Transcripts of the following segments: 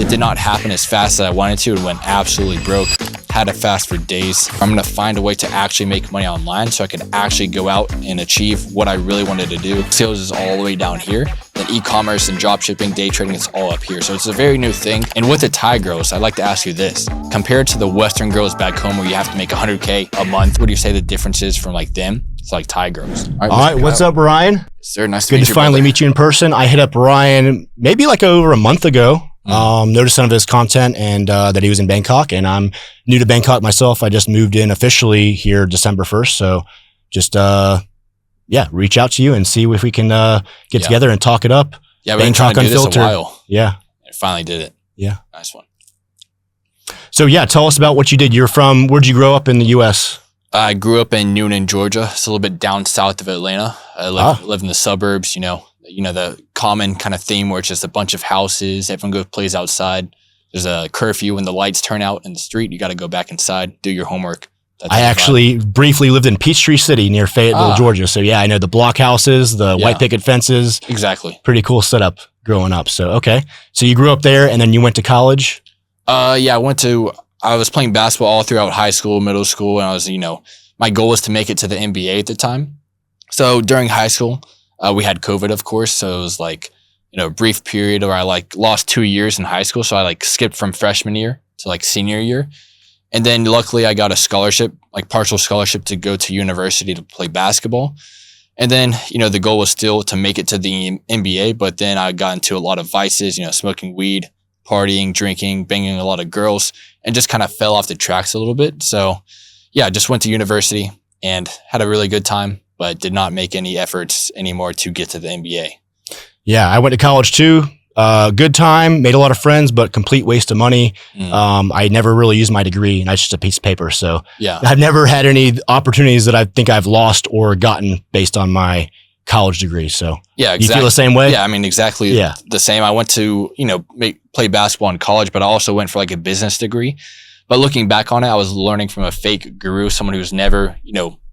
It did not happen as fast as I wanted to. It went absolutely broke. Had to fast for days. I'm gonna find a way to actually make money online so I could actually go out and achieve what I really wanted to do. Sales is all the way down here. Then e-commerce and drop shipping, day trading, it's all up here. So it's a very new thing. And with the Thai girls, I'd like to ask you this. Compared to the Western girls back home where you have to make 100K a month, what do you say the difference is from like them? It's like Thai girls. All right, what's up, Ryan? Sir, nice to Good meet to you, finally brother. meet you in person. I hit up Ryan maybe like over a month ago. Noticed some of his content and that he was in Bangkok, and I'm new to Bangkok myself. I just moved in officially here December 1st. So just, reach out to you and see if we can get together and talk it up. Yeah, we've been trying to do this a while. Yeah. I finally did it. Yeah. Nice one. So yeah, tell us about what you did. Where'd you grow up in the U.S.? I grew up in Newnan, Georgia. It's a little bit down south of Atlanta. I live in the suburbs, you know, the common kind of theme where it's just a bunch of houses. Everyone plays outside. There's a curfew when the lights turn out in the street. You got to go back inside, do your homework. That's I actually briefly lived in Peachtree City near Fayetteville, Georgia. So yeah, I know the block houses, the white picket fences. Exactly. Pretty cool setup growing up. So, okay. So you grew up there and then you went to college? Yeah, I was playing basketball all throughout high school, middle school, and I was, my goal was to make it to the NBA at the time. So during high school, we had COVID, of course. So it was like, a brief period where I lost 2 years in high school. So I skipped from freshman year to senior year. And then luckily I got a scholarship, partial scholarship to go to university to play basketball. And then, the goal was still to make it to the NBA, but then I got into a lot of vices, smoking weed, partying, drinking, banging a lot of girls, and just kind of fell off the tracks a little bit. So yeah, I just went to university and had a really good time, but did not make any efforts anymore to get to the NBA. Yeah, I went to college too. Good time, made a lot of friends, but complete waste of money. I never really used my degree, and that's just a piece of paper. So yeah, I've never had any opportunities that I think I've lost or gotten based on my college degree. So yeah, exactly. You feel the same way? Yeah, I mean, exactly the same. I went to, play basketball in college, but I also went for a business degree. But looking back on it, I was learning from a fake guru, someone who's never,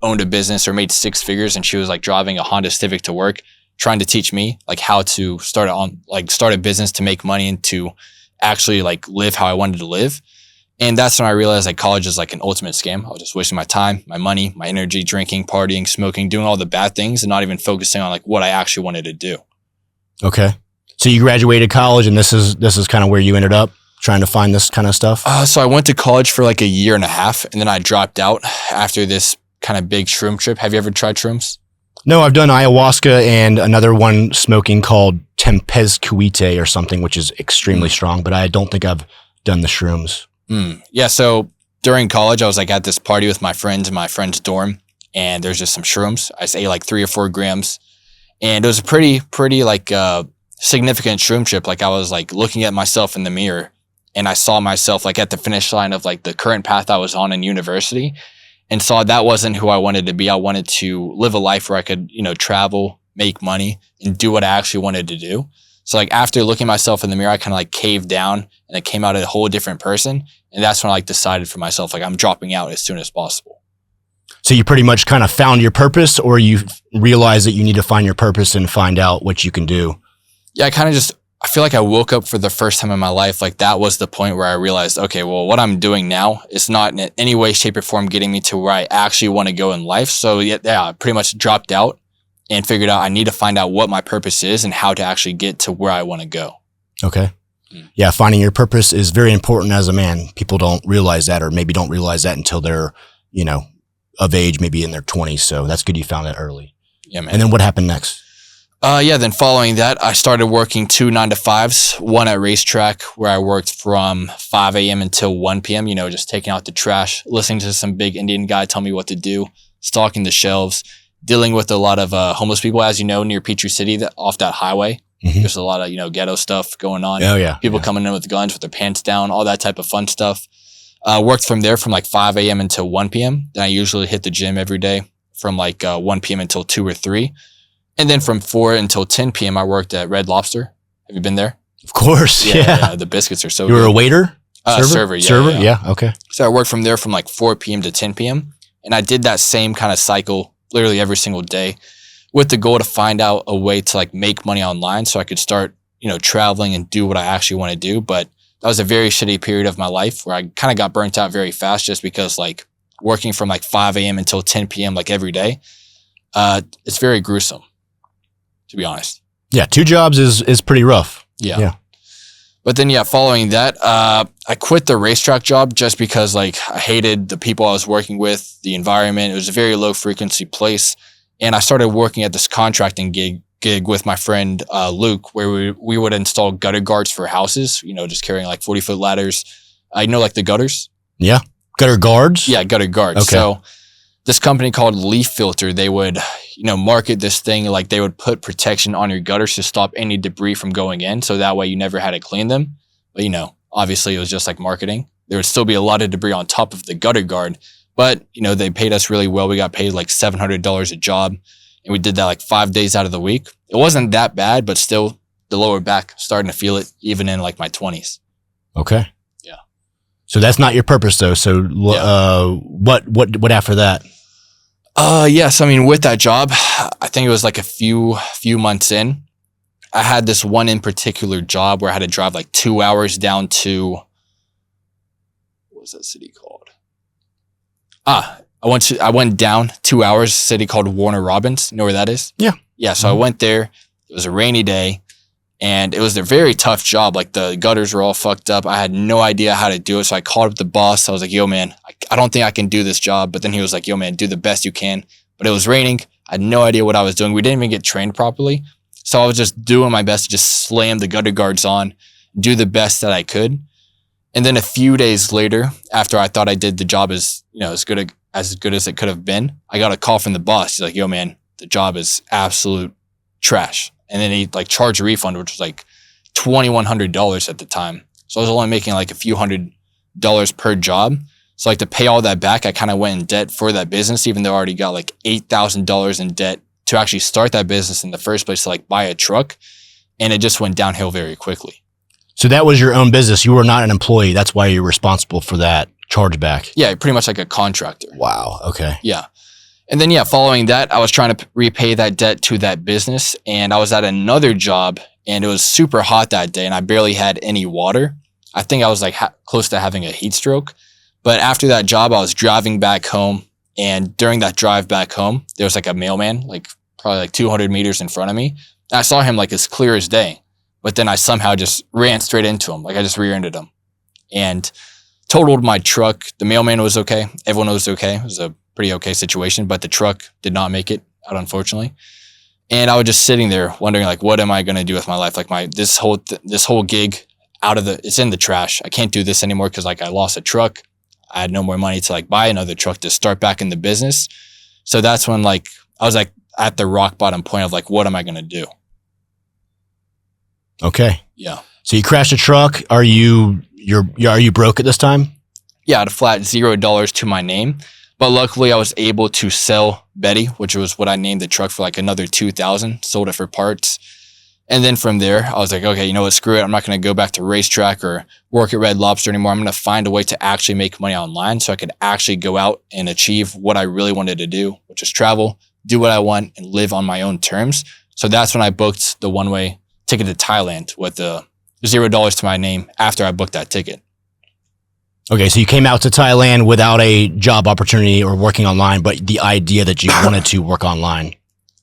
owned a business or made six figures. And she was driving a Honda Civic to work, trying to teach me how to start a business to make money and to actually live how I wanted to live. And that's when I realized college is an ultimate scam. I was just wasting my time, my money, my energy, drinking, partying, smoking, doing all the bad things and not even focusing on what I actually wanted to do. Okay. So you graduated college and this is kind of where you ended up trying to find this kind of stuff? So I went to college for a year and a half and then I dropped out after this kind of big shroom trip. Have you ever tried shrooms? No, I've done ayahuasca and another one smoking called Tempezcuite or something, which is extremely strong, but I don't think I've done the shrooms. Yeah. So during college, I was at this party with my friends in my friend's dorm and there's just some shrooms. I ate 3 or 4 grams and it was a pretty significant shroom trip. I was looking at myself in the mirror and I saw myself at the finish line of the current path I was on in university and saw that wasn't who I wanted to be. I wanted to live a life where I could, travel, make money and do what I actually wanted to do. So after looking at myself in the mirror, I kind of caved down and I came out a whole different person. And that's when I decided for myself, I'm dropping out as soon as possible. So you pretty much kind of found your purpose or you realize that you need to find your purpose and find out what you can do? Yeah, I feel I woke up for the first time in my life. That was the point where I realized, okay, well, what I'm doing now is not in any way, shape or form getting me to where I actually want to go in life. So yeah, I pretty much dropped out and figured out I need to find out what my purpose is and how to actually get to where I want to go. Okay. Yeah, finding your purpose is very important as a man. People don't realize that or maybe don't realize that until they're, of age, maybe in their 20s. So that's good you found that early. Yeah, man. And then what happened next? Then following that, I started working 2 9-to-5s, one at Racetrack where I worked from 5 a.m. until 1 p.m., just taking out the trash, listening to some big Indian guy tell me what to do, stocking the shelves, dealing with a lot of homeless people, as you know, near Peachtree City, off that highway. Mm-hmm. There's a lot of, ghetto stuff going on. Oh, yeah. People coming in with guns with their pants down, all that type of fun stuff. Worked from there from 5 a.m. until 1 p.m. Then I usually hit the gym every day from 1 p.m. until 2 or 3. And then from 4 until 10 p.m. I worked at Red Lobster. Have you been there? Of course, yeah. The biscuits are so good. You were a waiter? Server, Server, yeah, okay. So I worked from there from 4 p.m. to 10 p.m. And I did that same kind of cycle literally every single day with the goal to find out a way to make money online so I could start, traveling and do what I actually want to do. But that was a very shitty period of my life where I kind of got burnt out very fast just because like working from like 5 a.m. until 10 p.m. like every day, it's very gruesome, to be honest. Yeah, 2 jobs is pretty rough. Yeah. But then, following that, I quit the racetrack job just because like I hated the people I was working with, the environment. It was a very low frequency place. And I started working at this contracting gig with my friend Luke, where we would install gutter guards for houses, just carrying like 40-foot ladders. Like the gutters. Yeah. Gutter guards? Yeah, gutter guards. Okay. So this company called Leaf Filter, they would, market this thing like they would put protection on your gutters to stop any debris from going in. So that way you never had to clean them. But, obviously it was just like marketing. There would still be a lot of debris on top of the gutter guard. But, they paid us really well. We got paid like $700 a job. And we did that like 5 days out of the week. It wasn't that bad, but still the lower back starting to feel it even in like my 20s. Okay. Yeah. So that's not your purpose though. So what after that? Yes. I mean, with that job, I think it was like a few months in, I had this one in particular job where I had to drive like 2 hours down to, what was that city called? I went down 2 hours, a city called Warner Robins. You know where that is? Yeah. Yeah. So I went there. It was a rainy day and it was a very tough job. Like the gutters were all fucked up. I had no idea how to do it. So I called up the boss. I was like, yo, man, I don't think I can do this job. But then he was like, yo, man, do the best you can. But it was raining. I had no idea what I was doing. We didn't even get trained properly. So I was just doing my best to just slam the gutter guards on, do the best that I could. And then a few days later, after I thought I did the job as good as it could have been, I got a call from the boss. He's like, yo, man, the job is absolute trash. And then he like charged a refund, which was like $2,100 at the time. So I was only making like a few $100s per job. So like to pay all that back, I kind of went in debt for that business, even though I already got like $8,000 in debt to actually start that business in the first place, to like buy a truck. And it just went downhill very quickly. So that was your own business. You were not an employee. That's why you're responsible for that chargeback. Yeah, pretty much like a contractor. Wow. Okay. Yeah. And then, following that, I was trying to repay that debt to that business. And I was at another job and it was super hot that day and I barely had any water. I think I was like close to having a heat stroke. But after that job, I was driving back home. And during that drive back home, there was like a mailman, like probably like 200 meters in front of me. And I saw him like as clear as day. But then I somehow just ran straight into him. Like I just rear-ended him and totaled my truck. The mailman was okay. Everyone was okay. It was a pretty okay situation, but the truck did not make it out, unfortunately. And I was just sitting there wondering, like, what am I going to do with my life? Like this whole gig it's in the trash. I can't do this anymore because like I lost a truck. I had no more money to like buy another truck to start back in the business. So that's when like I was like at the rock bottom point of like, what am I going to do? Okay. Yeah. So you crashed a truck. Are you broke at this time? Yeah, I had a flat $0 to my name. But luckily I was able to sell Betty, which was what I named the truck, for like another $2,000, sold it for parts. And then from there, I was like, okay, you know what, screw it. I'm not going to go back to racetrack or work at Red Lobster anymore. I'm going to find a way to actually make money online so I could actually go out and achieve what I really wanted to do, which is travel, do what I want, and live on my own terms. So that's when I booked the one-way ticket to Thailand with the $0 to my name after I booked that ticket. Okay, so you came out to Thailand without a job opportunity or working online, but the idea that you wanted to work online.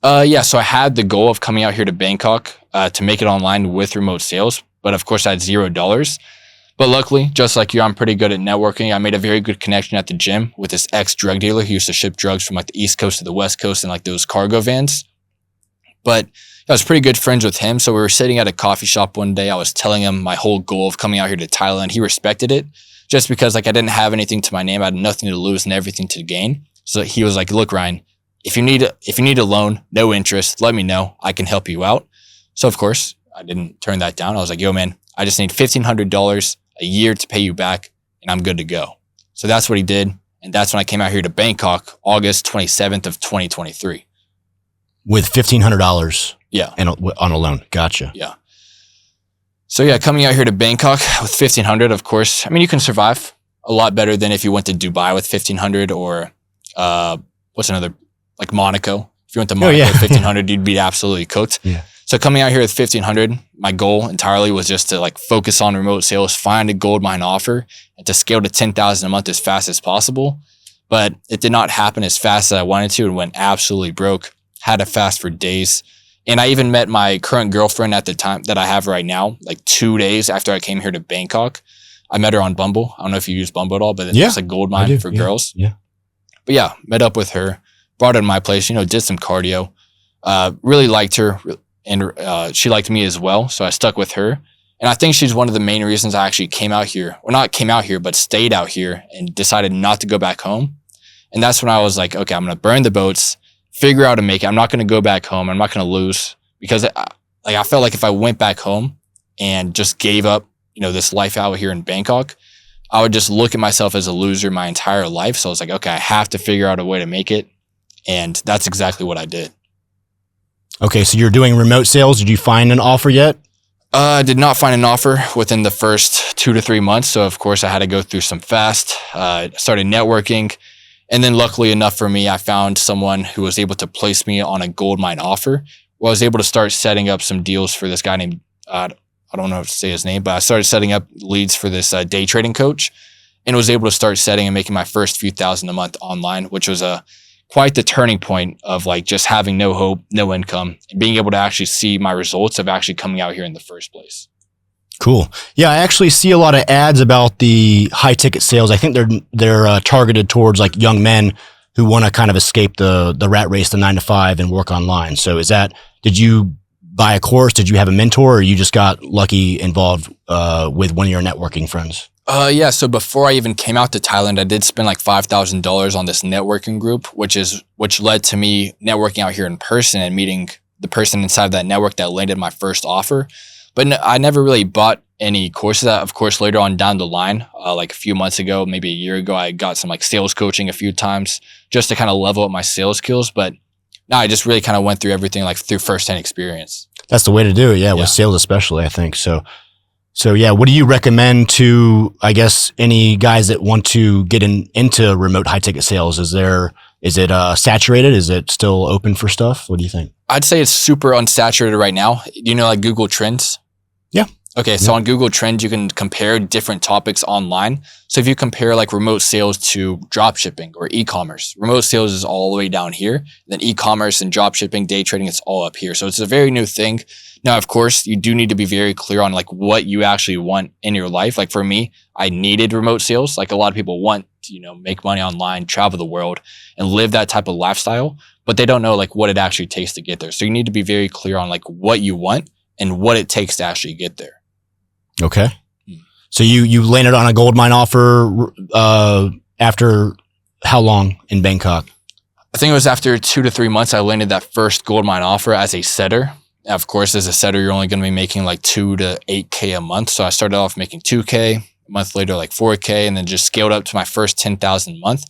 Yeah, so I had the goal of coming out here to Bangkok to make it online with remote sales, but of course I had $0. But luckily, just like you, I'm pretty good at networking. I made a very good connection at the gym with this ex-drug dealer who used to ship drugs from like the East Coast to the West Coast in like those cargo vans. But I was pretty good friends with him. So we were sitting at a coffee shop one day. I was telling him my whole goal of coming out here to Thailand. He respected it just because like I didn't have anything to my name. I had nothing to lose and everything to gain. So he was like, look, Ryan, if you need a loan, no interest, let me know. I can help you out. So of course I didn't turn that down. I was like, yo man, I just need $1,500 a year to pay you back and I'm good to go. So that's what he did. And that's when I came out here to Bangkok, August 27th of 2023. With $1,500. Yeah. And on a loan. Gotcha. Yeah. So yeah, coming out here to Bangkok with $1,500, of course, I mean, you can survive a lot better than if you went to Dubai with $1,500 or, what's another, like Monaco. If you went to Monaco with $1,500, you'd be absolutely cooked. Yeah. So coming out here with 1,500, my goal entirely was just to like focus on remote sales, find a gold mine offer, and to scale to 10,000 a month as fast as possible. But it did not happen as fast as I wanted to and went absolutely broke. Had to fast for days. And I even met my current girlfriend at the time that I have right now, like 2 days after I came here to Bangkok. I met her on Bumble. I don't know if you use Bumble at all, but it's a gold mine for girls. Yeah. But yeah, met up with her, brought her to my place, did some cardio, really liked her. And she liked me as well. So I stuck with her. And I think she's one of the main reasons I actually came out here. Well, not came out here, but stayed out here and decided not to go back home. And that's when I was like, okay, I'm going to burn the boats, figure out how to make it. I'm not going to go back home. I'm not going to lose, because I felt like if I went back home and just gave up, this life out here in Bangkok, I would just look at myself as a loser my entire life. So I was like, okay, I have to figure out a way to make it. And that's exactly what I did. Okay, so you're doing remote sales. Did you find an offer yet? I did not find an offer within the first 2 to 3 months. So, of course, I had to go through some fast. Started networking. And then luckily enough for me, I found someone who was able to place me on a gold mine offer. Well, I was able to start setting up some deals for this guy named, I don't know how to say his name, but I started setting up leads for this day trading coach and was able to start setting and making my first few thousand a month online, which was quite the turning point of like just having no hope, no income, and being able to actually see my results of actually coming out here in the first place. Cool. Yeah, I actually see a lot of ads about the high ticket sales. I think they're targeted towards like young men who want to kind of escape the rat race, the 9 to 5, and work online. So did you buy a course? Did you have a mentor, or you just got lucky involved with one of your networking friends? Yeah. So before I even came out to Thailand, I did spend like $5,000 on this networking group, which led to me networking out here in person and meeting the person inside of that network that landed my first offer. But I never really bought any courses. Of course, later on down the line, like a few months ago, maybe a year ago, I got some like sales coaching a few times just to kind of level up my sales skills. But no, I just really kind of went through everything like through firsthand experience. That's the way to do it. Yeah. With sales, especially, I think. So yeah, what do you recommend to, I guess, any guys that want to get into remote high ticket sales? Is it saturated? Is it still open for stuff? What do you think? I'd say it's super unsaturated right now. Like Google Trends? Yeah. Okay. So on Google Trends, you can compare different topics online. So if you compare like remote sales to drop shipping or e-commerce, remote sales is all the way down here. Then e-commerce and drop shipping, day trading, it's all up here. So it's a very new thing. Now, of course, you do need to be very clear on like what you actually want in your life. Like for me, I needed remote sales. Like a lot of people want to, make money online, travel the world, and live that type of lifestyle, but they don't know like what it actually takes to get there. So you need to be very clear on like what you want and what it takes to actually get there. Okay. So you landed on a gold mine offer after how long in Bangkok? I think it was after 2 to 3 months, I landed that first gold mine offer as a setter. Of course, as a setter, you're only going to be making like 2 to 8K a month. So I started off making 2K, a month later, like 4K, and then just scaled up to my first 10,000 a month.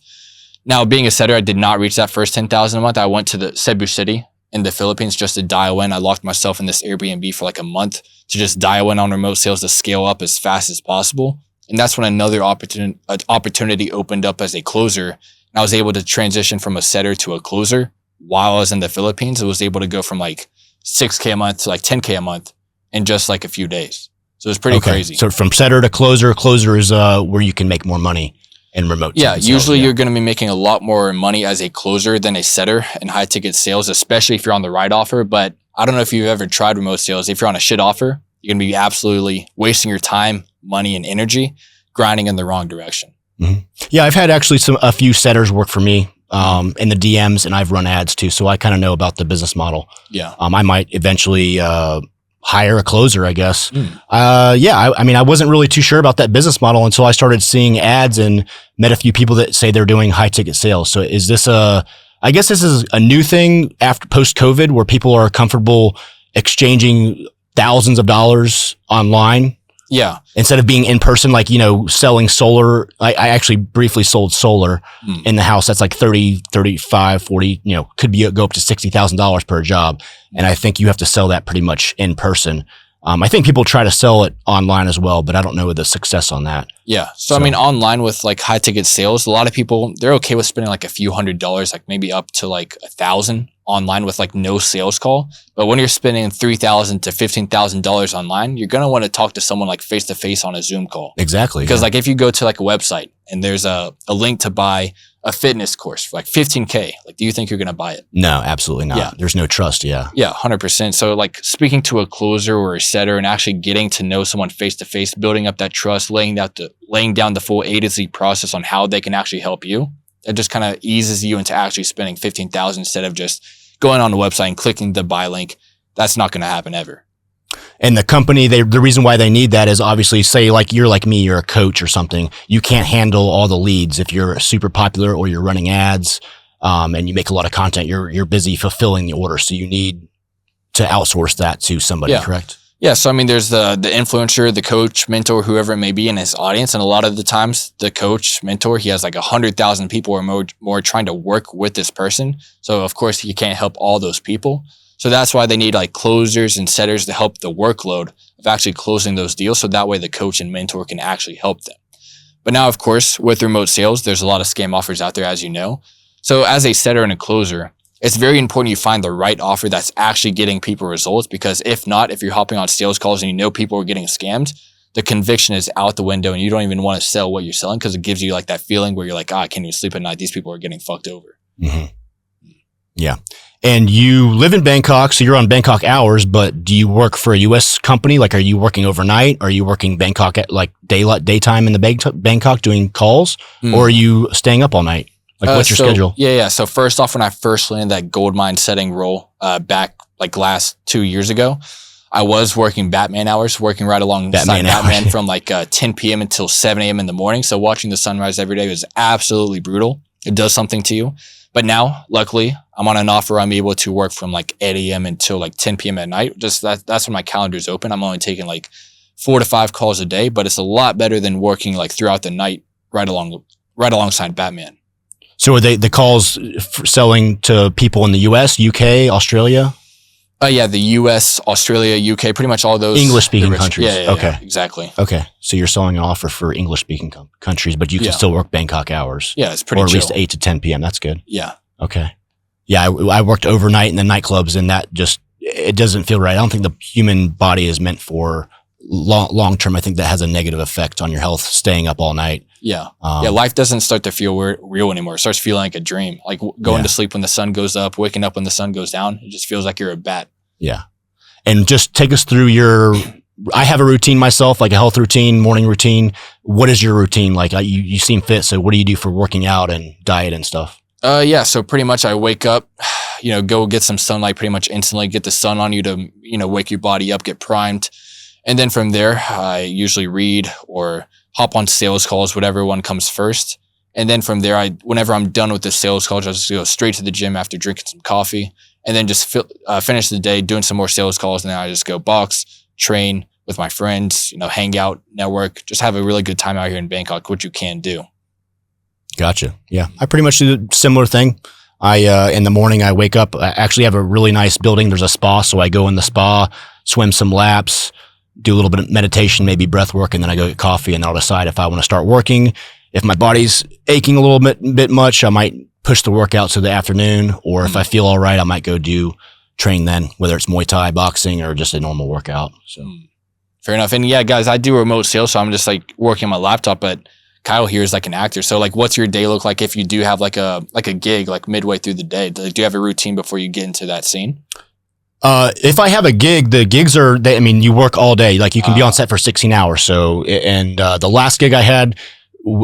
Now, being a setter, I did not reach that first 10,000 a month. I went to the Cebu City in the Philippines just to dial in. I locked myself in this Airbnb for like a month to just dial in on remote sales to scale up as fast as possible. And that's when another opportunity opened up as a closer. And I was able to transition from a setter to a closer while I was in the Philippines. I was able to go from like 6K a month to like 10K a month in just like a few days. So it's pretty crazy. So from setter to closer is where you can make more money in remote. Yeah. Usually you're going to be making a lot more money as a closer than a setter in high ticket sales, especially if you're on the right offer. But I don't know if you've ever tried remote sales. If you're on a shit offer, you're going to be absolutely wasting your time, money, and energy grinding in the wrong direction. Mm-hmm. Yeah. I've had actually a few setters work for me. In the DMs, and I've run ads too. So I kind of know about the business model. Yeah. I might eventually, hire a closer, I guess. I mean, I wasn't really too sure about that business model until I started seeing ads and met a few people that say they're doing high ticket sales. So is this I guess this is a new thing after post COVID where people are comfortable exchanging thousands of dollars online. Yeah. Instead of being in person, like, selling solar. I actually briefly sold solar in the house. That's like 30, 35, 40, could go up to $60,000 per job. And I think you have to sell that pretty much in person. I think people try to sell it online as well, but I don't know the success on that. Yeah. So I mean, online with like high ticket sales, a lot of people, they're okay with spending like a few $100s, like maybe up to like $1,000 online with like no sales call. But when you're spending $3,000 to $15,000 online, you're going to want to talk to someone like face to face on a Zoom call. Exactly. Because like if you go to like a website and there's a link to buy a fitness course for like $15K, like do you think you're going to buy it? No, absolutely not. Yeah. There's no trust. Yeah. Yeah, 100%. So like speaking to a closer or a setter and actually getting to know someone face to face, building up that trust, laying down the full A to Z process on how they can actually help you. It just kind of eases you into actually spending $15,000 instead of just going on the website and clicking the buy link. That's not going to happen ever. And the company, the reason why they need that is obviously, say like you're like me, you're a coach or something. You can't handle all the leads if you're super popular or you're running ads, and you make a lot of content. You're busy fulfilling the order, so you need to outsource that to somebody. Correct? Yeah. So I mean, there's the influencer, the coach, mentor, whoever it may be in his audience, and a lot of the times the coach, mentor, he has like 100,000 people or more trying to work with this person. So of course he can't help all those people. So that's why they need like closers and setters to help the workload of actually closing those deals. So that way the coach and mentor can actually help them. But now, of course, with remote sales, there's a lot of scam offers out there, as you know. So as a setter and a closer, it's very important you find the right offer that's actually getting people results, because if not, if you're hopping on sales calls and you know people are getting scammed, the conviction is out the window and you don't even want to sell what you're selling because it gives you like that feeling where you're like, I can't even sleep at night. These people are getting fucked over. Mm-hmm. Yeah. And you live in Bangkok, so you're on Bangkok hours, but do you work for a U.S. company? Like, are you working overnight? Are you working Bangkok at like daytime in the Bangkok doing calls? Or are you staying up all night? Like, what's your schedule? Yeah. So first off, when I first landed that gold mine setting role back like last 2 years ago, I was working Batman hours, working right alongside Batman from like 10 p.m. until 7 a.m. in the morning. So watching the sunrise every day was absolutely brutal. It does something to you. But now, luckily, I'm on an offer. I'm able to work from like 8 a.m. until like 10 p.m. at night. Just that's when my calendar's open. I'm only taking like 4 to 5 calls a day, but it's a lot better than working like throughout the night right alongside Batman. So are the calls selling to people in the U.S., UK, Australia? Yeah, the U.S., Australia, UK, pretty much all those English-speaking countries. Yeah, okay, exactly. Okay, so you're selling an offer for English-speaking countries, but you can still work Bangkok hours. Yeah, it's pretty or at chill. least 8 to 10 p.m. That's good. Yeah. Okay. Yeah, I worked overnight in the nightclubs, and that just, it doesn't feel right. I don't think the human body is meant for long term. I think that has a negative effect on your health, staying up all night. Yeah. Life doesn't start to feel real anymore. It starts feeling like a dream. Like going to sleep when the sun goes up, waking up when the sun goes down. It just feels like you're a bat. Yeah. And just take us through I have a routine myself, like a health routine, morning routine. What is your routine? Like you seem fit. So what do you do for working out and diet and stuff? So pretty much I wake up, go get some sunlight pretty much instantly, get the sun on you to, wake your body up, get primed. And then from there, I usually read or hop on sales calls, whatever one comes first. And then from there, whenever I'm done with the sales calls, I just go straight to the gym after drinking some coffee, and then just finish the day doing some more sales calls. And then I just go box, train with my friends, hang out, network, just have a really good time out here in Bangkok, which you can do. Gotcha. Yeah. I pretty much do a similar thing. In the morning, I wake up, I actually have a really nice building. There's a spa. So I go in the spa, swim some laps, do a little bit of meditation, maybe breath work, and then I go get coffee, and I'll decide if I want to start working. If my body's aching a little bit much, I might push the workout to the afternoon, or if I feel all right, I might go train then, whether it's Muay Thai, boxing, or just a normal workout. So fair enough. And yeah, guys, I do remote sales, so I'm just like working on my laptop, but Kyle here is like an actor. So like, what's your day look like if you do have like a gig like midway through the day? Do you have a routine before you get into that scene? If I have a gig, the gigs you work all day. Like you can be on set for 16 hours. So, and the last gig I had,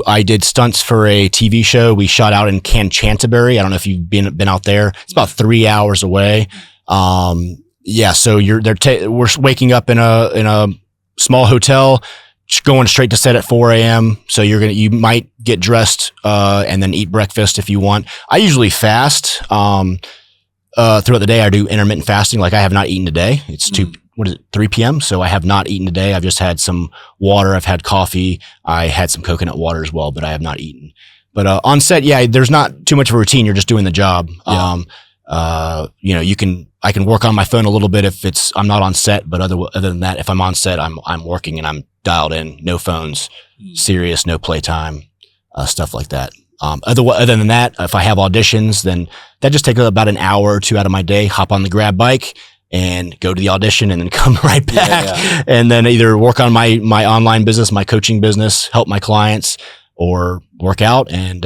I did stunts for a TV show. We shot out in Canterbury. I don't know if you've been out there. It's about 3 hours away. So we're waking up in a small hotel, going straight to set at 4 a.m. So you might get dressed, and then eat breakfast if you want. I usually fast. Throughout the day, I do intermittent fasting. Like I have not eaten today. It's 3 p.m. So I have not eaten today. I've just had some water. I've had coffee. I had some coconut water as well, but I have not eaten. But on set, there's not too much of a routine. You're just doing the job. Yeah. I can work on my phone a little bit if I'm not on set, but other than that, if I'm on set, I'm working and I'm dialed in. No phones, serious, no playtime, stuff like that. Other than that, if I have auditions, then that just takes about an hour or two out of my day, hop on the grab bike and go to the audition and then come right back and then either work on my online business, my coaching business, help my clients, or work out and,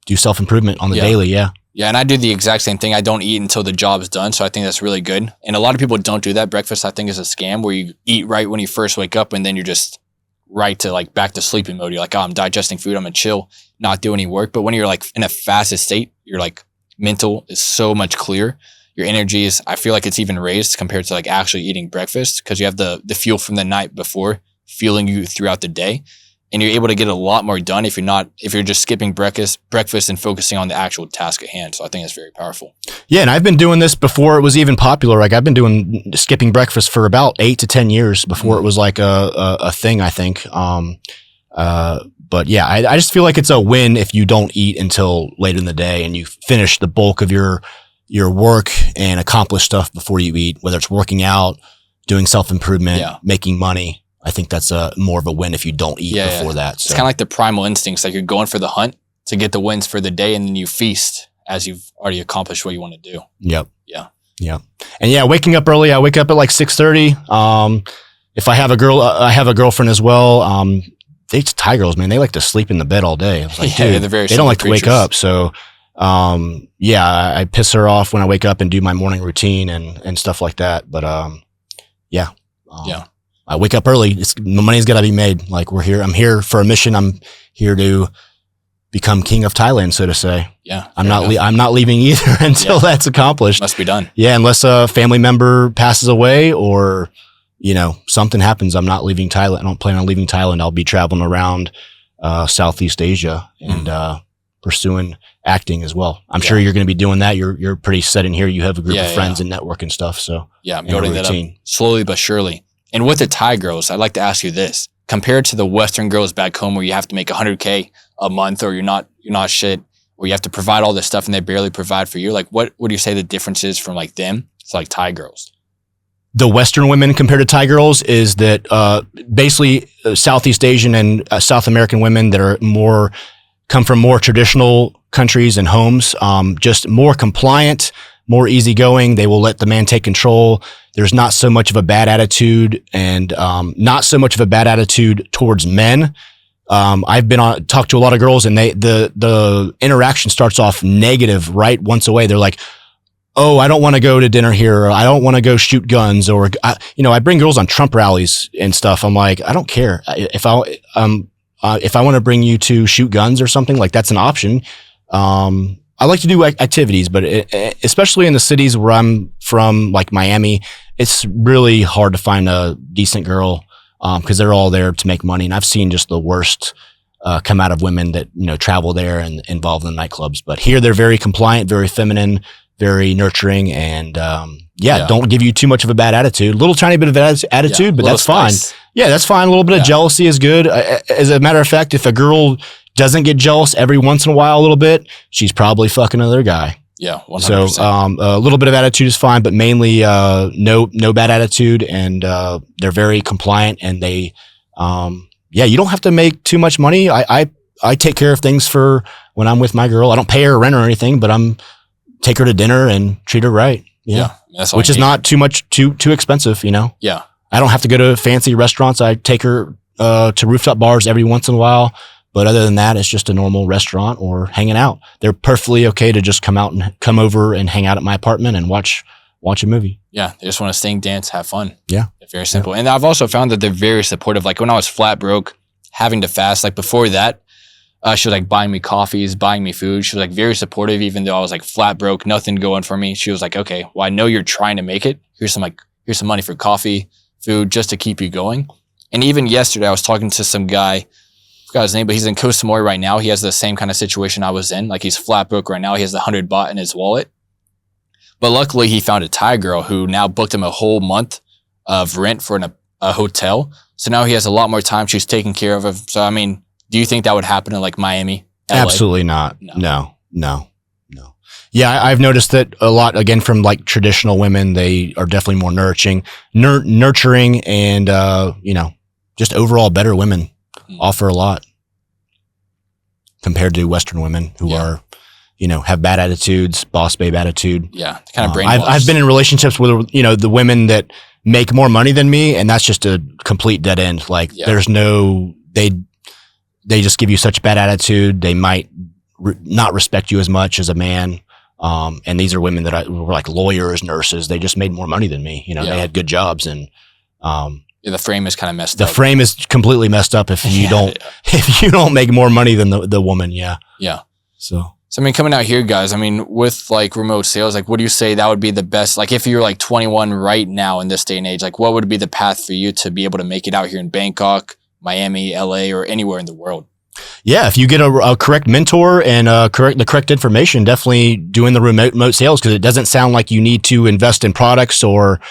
do self-improvement on the daily. Yeah. Yeah. And I do the exact same thing. I don't eat until the job's done. So I think that's really good. And a lot of people don't do that. Breakfast, I think, is a scam where you eat right when you first wake up and then you're just right to like back to sleeping mode. You're like, oh, I'm digesting food. I'm gonna chill, not do any work. But when you're like in a fasted state, you're like mental is so much clearer. Your energy is, I feel like it's even raised compared to like actually eating breakfast because you have the fuel from the night before fueling you throughout the day. And you're able to get a lot more done if you're just skipping breakfast and focusing on the actual task at hand. So I think that's very powerful. Yeah. And I've been doing this before it was even popular. Like I've been doing skipping breakfast for about 8 to 10 years before it was like a thing, I think. But yeah, I just feel like it's a win if you don't eat until late in the day and you finish the bulk of your work and accomplish stuff before you eat, whether it's working out, doing self-improvement, making money. I think that's more of a win if you don't eat before that. So. It's kind of like the primal instincts. Like you're going for the hunt to get the wins for the day and then you feast as you've already accomplished what you want to do. Yep. Yeah. Yeah. And waking up early, I wake up at like 6:30. If I have a girl, I have a girlfriend as well. Thai girls, man, they like to sleep in the bed all day. I was like, dude, they don't like to wake up. So, I piss her off when I wake up and do my morning routine and stuff like that. But, I wake up early. The money's got to be made. Like I'm here for a mission. I'm here to become king of Thailand, so to say. Yeah. I'm not leaving either until that's accomplished. Must be done. Yeah. Unless a family member passes away or, something happens. I'm not leaving Thailand. I don't plan on leaving Thailand. I'll be traveling around, Southeast Asia and, pursuing acting as well. I'm sure you're going to be doing that. You're pretty set in here. You have a group of friends and network and stuff. So I'm building that up slowly but surely. And with the Thai girls, I'd like to ask you this: compared to the Western girls back home, where you have to make $100K a month, or you're not shit, or you have to provide all this stuff and they barely provide for you. Like, what would you say the difference is from like them to like Thai girls? The Western women compared to Thai girls is that basically Southeast Asian and South American women that are come from more traditional countries and homes, just more compliant, more easygoing. They will let the man take control. There's not so much of a bad attitude and not so much of a bad attitude towards men. I've been talked to a lot of girls and the interaction starts off negative right once away. They're like, oh, I don't want to go to dinner here, or I don't want to go shoot guns, or I bring girls on Trump rallies and stuff. I'm like, I don't care if I want to bring you to shoot guns or something, like that's an option. I like to do activities, but especially in the cities where I'm from, like Miami, it's really hard to find a decent girl because they're all there to make money. And I've seen just the worst come out of women that travel there and involved in nightclubs. But here they're very compliant, very feminine, very nurturing, and don't give you too much of a bad attitude. A little tiny bit of attitude, but that's fine. Yeah, that's fine. A little bit of jealousy is good. As a matter of fact, if a girl doesn't get jealous every once in a while a little bit, she's probably fucking another guy. Yeah, 100%. So a little bit of attitude is fine, but mainly no bad attitude, and they're very compliant, and they you don't have to make too much money. I take care of things for when I'm with my girl. I don't pay her rent or anything, but take her to dinner and treat her right. Yeah, which is not too much too expensive, Yeah. I don't have to go to fancy restaurants. I take her to rooftop bars every once in a while. But other than that, it's just a normal restaurant or hanging out. They're perfectly okay to just come over and hang out at my apartment and watch a movie. Yeah. They just want to sing, dance, have fun. Yeah. It's very simple. Yeah. And I've also found that they're very supportive. Like when I was flat broke, having to fast, like before that, she was like buying me coffees, buying me food. She was like very supportive, even though I was like flat broke, nothing going for me. She was like, okay, well, I know you're trying to make it. Here's some money for coffee, food, just to keep you going. And even yesterday, I was talking to some guy, forgot his name, but he's in Koh Samui right now. He has the same kind of situation I was in. Like he's flat broke right now. He has the 100 baht in his wallet. But luckily he found a Thai girl who now booked him a whole month of rent for a hotel. So now he has a lot more time. She's taking care of him. So, I mean, do you think that would happen in like Miami? LA? Absolutely not. No. Yeah, I've noticed that a lot, again, from like traditional women. They are definitely more nurturing and, just overall better women. Offer a lot. compared to Western women who are, have bad attitudes, boss babe attitude. Yeah. Kind of brainwashed. I've been in relationships with, the women that make more money than me, and that's just a complete dead end. Like there's no, they just give you such bad attitude. They might not respect you as much as a man. And these are women that were like lawyers, nurses. They just made more money than me. They had good jobs, and the frame is kind of messed up. The frame is completely messed up if you if you don't make more money than the woman. Yeah. Yeah. So I mean, coming out here, guys, I mean, with like remote sales, like what do you say that would be the best? Like if you're like 21 right now in this day and age, like what would be the path for you to be able to make it out here in Bangkok, Miami, LA, or anywhere in the world? Yeah, if you get a correct mentor and the correct information, definitely doing the remote sales, because it doesn't sound like you need to invest in products or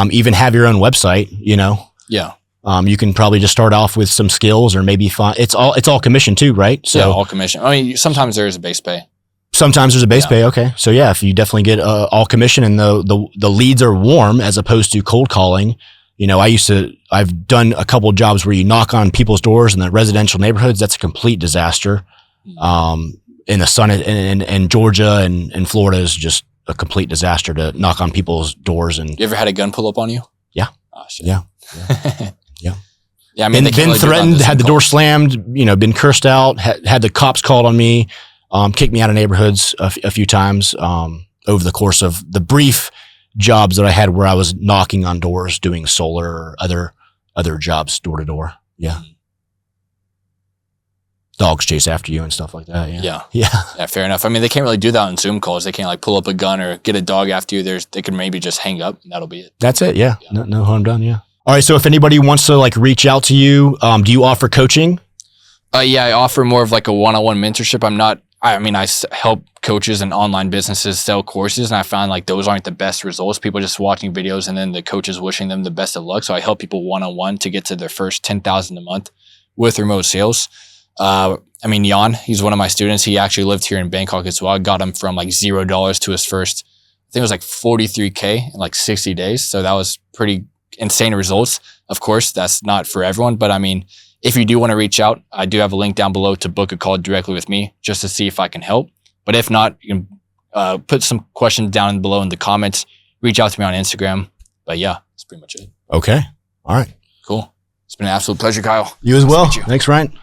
even have your own website. Yeah. You can probably just start off with some skills, or maybe find it's all commission too, right? So all commission. I mean, sometimes there is a base pay. Sometimes there's a base pay. Okay, so yeah, if you definitely get all commission and the leads are warm as opposed to cold calling. I've done a couple of jobs where you knock on people's doors in the residential neighborhoods. That's a complete disaster. In the sun in Georgia and Florida is just a complete disaster to knock on people's doors. And you ever had a gun pull up on you? Yeah. Oh, shit. Yeah. Yeah. I mean, been threatened, had the door slammed, been cursed out, had the cops called on me, kicked me out of neighborhoods a few times, over the course of the brief jobs that I had where I was knocking on doors, doing solar or other jobs door to door. Yeah. Dogs chase after you and stuff like that. Yeah. Fair enough. I mean, they can't really do that on Zoom calls. They can't like pull up a gun or get a dog after you. They can maybe just hang up and that'll be it. That's it. Yeah. No harm done. Yeah. All right. So if anybody wants to like reach out to you, do you offer coaching? Yeah, I offer more of like a one-on-one mentorship. I help coaches and online businesses sell courses, and I found like those aren't the best results. People just watching videos and then the coaches wishing them the best of luck. So I help people one-on-one to get to their first 10,000 a month with remote sales. Jan, he's one of my students. He actually lived here in Bangkok as well. I got him from like $0 to his first, I think it was like 43K in like 60 days. So that was pretty insane results. Of course, that's not for everyone, but I mean, if you do want to reach out, I do have a link down below to book a call directly with me just to see if I can help. But if not, you can put some questions down below in the comments. Reach out to me on Instagram. But yeah, that's pretty much it. Okay. All right. Cool. It's been an absolute pleasure, Kyle. You as well. Thanks, Ryan.